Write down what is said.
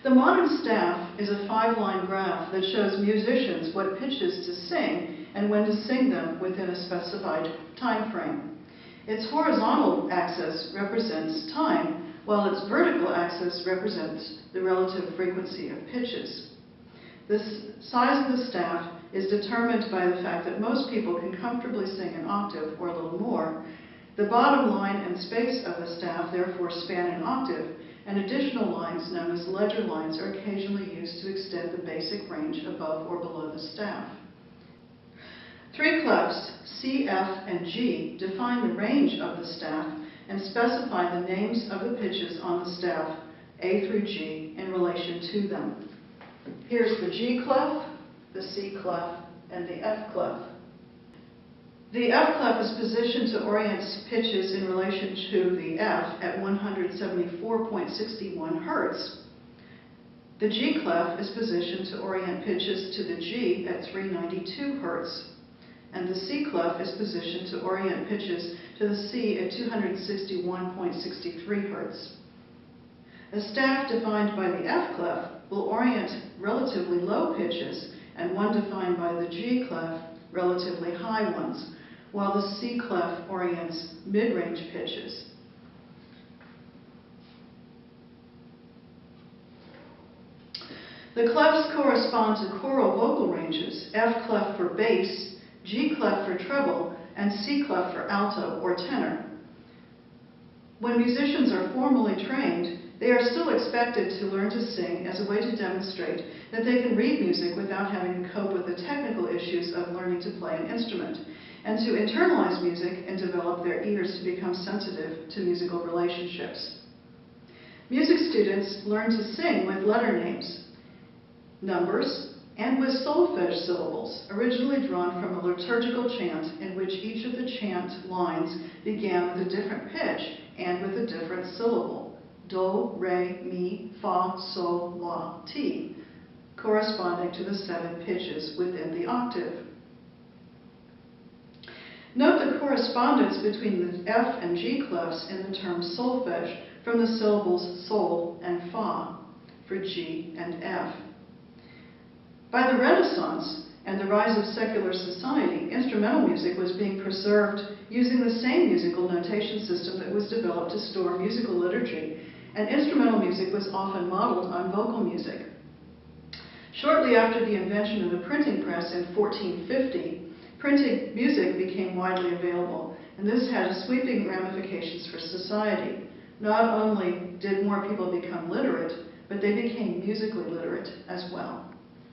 The modern staff is a 5-line graph that shows musicians what pitches to sing and when to sing them within a specified time frame. Its horizontal axis represents time, while its vertical axis represents the relative frequency of pitches. The size of the staff is determined by the fact that most people can comfortably sing an octave or a little more. The bottom line and space of the staff therefore span an octave, and additional lines known as ledger lines are occasionally used to extend the basic range above or below the staff. 3 clefs, C, F, and G, define the range of the staff and specify the names of the pitches on the staff, A through G, in relation to them. Here's the G clef, the C clef, and the F clef. The F clef is positioned to orient pitches in relation to the F at 174.61 Hertz. The G clef is positioned to orient pitches to the G at 392 Hertz. And the C clef is positioned to orient pitches to the C at 261.63 Hertz. A staff defined by the F clef will orient relatively low pitches, and one defined by the G clef relatively high ones, while the C clef orients mid-range pitches. The clefs correspond to choral vocal ranges, F clef for bass, G clef for treble, and C clef for alto or tenor. When musicians are formally trained, they are still expected to learn to sing as a way to demonstrate that they can read music without having to cope with the technical issues of learning to play an instrument, and to internalize music and develop their ears to become sensitive to musical relationships. Music students learn to sing with letter names, numbers, and with solfege syllables, originally drawn from a liturgical chant in which each of the chant lines began with a different pitch and with a different syllable. Do, re, mi, fa, sol, la, ti, corresponding to the 7 pitches within the octave. Note the correspondence between the F and G clefs in the term solfege from the syllables sol and fa for G and F. By the Renaissance and the rise of secular society, instrumental music was being preserved using the same musical notation system that was developed to store musical liturgy, and instrumental music was often modeled on vocal music. Shortly after the invention of the printing press in 1450, printed music became widely available, and this had sweeping ramifications for society. Not only did more people become literate, but they became musically literate as well.